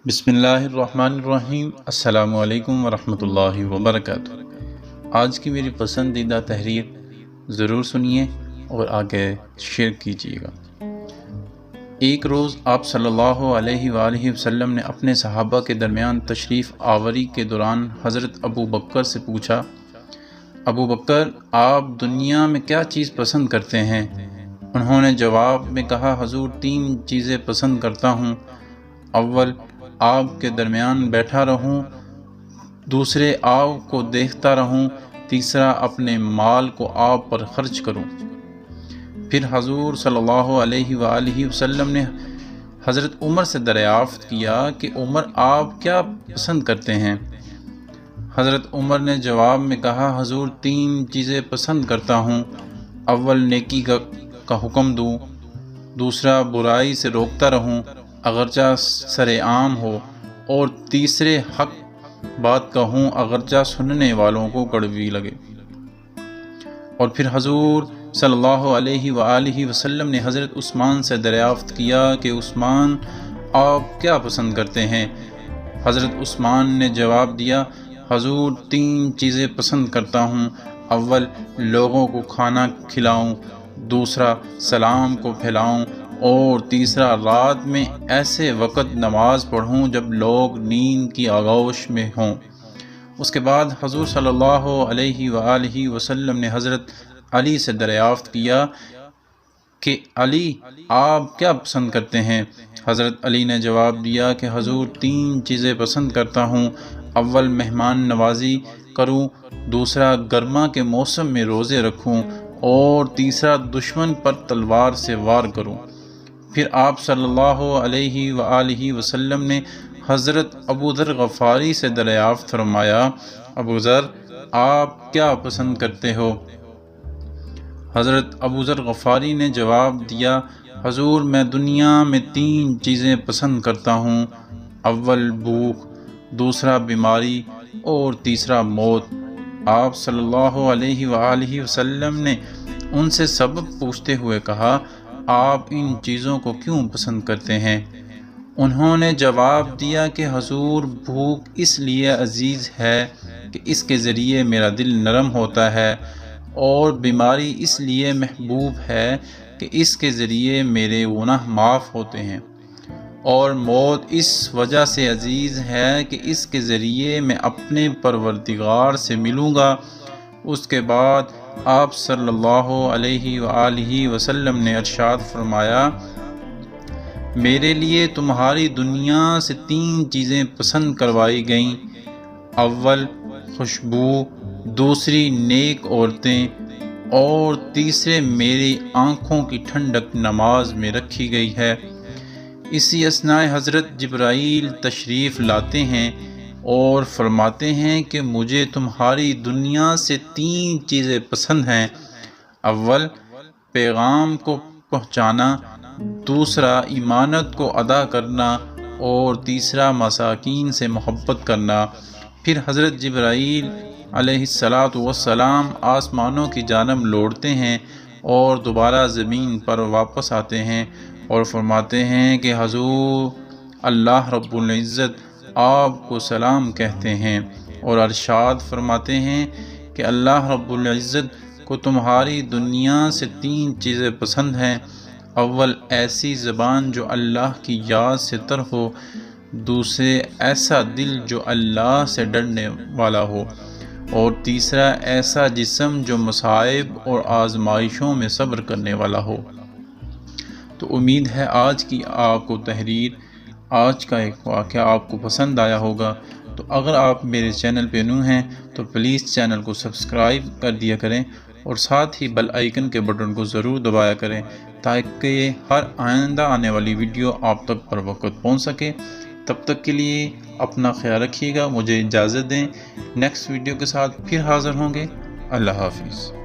بسم اللہ الرحمن الرحیم۔ السلام علیکم ورحمۃ اللہ وبرکاتہ۔ آج کی میری پسندیدہ تحریر ضرور سنیے اور آگے شیئر کیجیے گا۔ ایک روز آپ صلی اللہ علیہ وآلہ وسلم نے اپنے صحابہ کے درمیان تشریف آوری کے دوران حضرت ابو بکر سے پوچھا، ابو بکر، آپ دنیا میں کیا چیز پسند کرتے ہیں؟ انہوں نے جواب میں کہا، حضور 3 چیزیں پسند کرتا ہوں۔ اول، آپ کے درمیان بیٹھا رہوں، دوسرے آپ کو دیکھتا رہوں، تیسرا اپنے مال کو آپ پر خرچ کروں۔ پھر حضور صلی اللہ علیہ وآلہ وسلم نے حضرت عمر سے دریافت کیا کہ عمر، آپ کیا پسند کرتے ہیں؟ حضرت عمر نے جواب میں کہا، حضور 3 چیزیں پسند کرتا ہوں۔ اول، نیکی کا حکم دوں، دوسرا برائی سے روکتا رہوں اگرچہ سرعام ہو، اور تیسرے حق بات کہوں اگرچہ سننے والوں کو کڑوی لگے۔ اور پھر حضور صلی اللہ علیہ وآلہ وسلم نے حضرت عثمان سے دریافت کیا کہ عثمان، آپ کیا پسند کرتے ہیں؟ حضرت عثمان نے جواب دیا، حضور 3 چیزیں پسند کرتا ہوں۔ اول، لوگوں کو کھانا کھلاؤں، دوسرا سلام کو پھیلاؤں، اور تیسرا رات میں ایسے وقت نماز پڑھوں جب لوگ نیند کی آغوش میں ہوں۔ اس کے بعد حضور صلی اللہ علیہ وآلہ وسلم نے حضرت علی سے دریافت کیا کہ علی، آپ کیا پسند کرتے ہیں؟ حضرت علی نے جواب دیا کہ حضور 3 چیزیں پسند کرتا ہوں۔ اول، مہمان نوازی کروں، دوسرا گرما کے موسم میں روزے رکھوں، اور تیسرا دشمن پر تلوار سے وار کروں۔ پھر آپ صلی اللہ علیہ وآلہ وسلم نے حضرت ابو ذر غفاری سے دریافت فرمایا، ابو ذر، آپ کیا پسند کرتے ہو؟ حضرت ابو ذر غفاری نے جواب دیا، حضور میں دنیا میں 3 چیزیں پسند کرتا ہوں۔ اول، بھوک، دوسرا بیماری، اور تیسرا موت۔ آپ صلی اللہ علیہ وآلہ وسلم نے ان سے سبب پوچھتے ہوئے کہا، آپ ان چیزوں کو کیوں پسند کرتے ہیں؟ انہوں نے جواب دیا کہ حضور، بھوک اس لیے عزیز ہے کہ اس کے ذریعے میرا دل نرم ہوتا ہے، اور بیماری اس لیے محبوب ہے کہ اس کے ذریعے میرے گناہ معاف ہوتے ہیں، اور موت اس وجہ سے عزیز ہے کہ اس کے ذریعے میں اپنے پروردگار سے ملوں گا۔ اس کے بعد آپ صلی اللہ علیہ وآلہ وسلم نے ارشاد فرمایا، میرے لیے تمہاری دنیا سے 3 چیزیں پسند کروائی گئیں۔ اول، خوشبو، دوسری نیک عورتیں، اور تیسرے میری آنکھوں کی ٹھنڈک نماز میں رکھی گئی ہے۔ اسی اثناء حضرت جبرائیل تشریف لاتے ہیں اور فرماتے ہیں کہ مجھے تمہاری دنیا سے 3 چیزیں پسند ہیں۔ اول، پیغام کو پہنچانا، دوسرا امانت کو ادا کرنا، اور تیسرا مساکین سے محبت کرنا۔ پھر حضرت جبرائیل علیہ السلام آسمانوں کی جانب لوٹتے ہیں اور دوبارہ زمین پر واپس آتے ہیں اور فرماتے ہیں کہ حضور، اللہ رب العزت آپ کو سلام کہتے ہیں، اور ارشاد فرماتے ہیں کہ اللہ رب العزت کو تمہاری دنیا سے 3 چیزیں پسند ہیں۔ اول، ایسی زبان جو اللہ کی یاد سے تر ہو، دوسرے ایسا دل جو اللہ سے ڈرنے والا ہو، اور تیسرا ایسا جسم جو مصائب اور آزمائشوں میں صبر کرنے والا ہو۔ تو امید ہے آج کی آپ کو تحریر، آج کا ایک واقعہ آپ کو پسند آیا ہوگا۔ تو اگر آپ میرے چینل پہ نئے ہیں تو پلیز چینل کو سبسکرائب کر دیا کریں، اور ساتھ ہی بیل آئیکن کے بٹن کو ضرور دبایا کریں تاکہ ہر آئندہ آنے والی ویڈیو آپ تک پر وقت پہنچ سکے۔ تب تک کے لیے اپنا خیال رکھیے گا، مجھے اجازت دیں، نیکسٹ ویڈیو کے ساتھ پھر حاضر ہوں گے۔ اللہ حافظ۔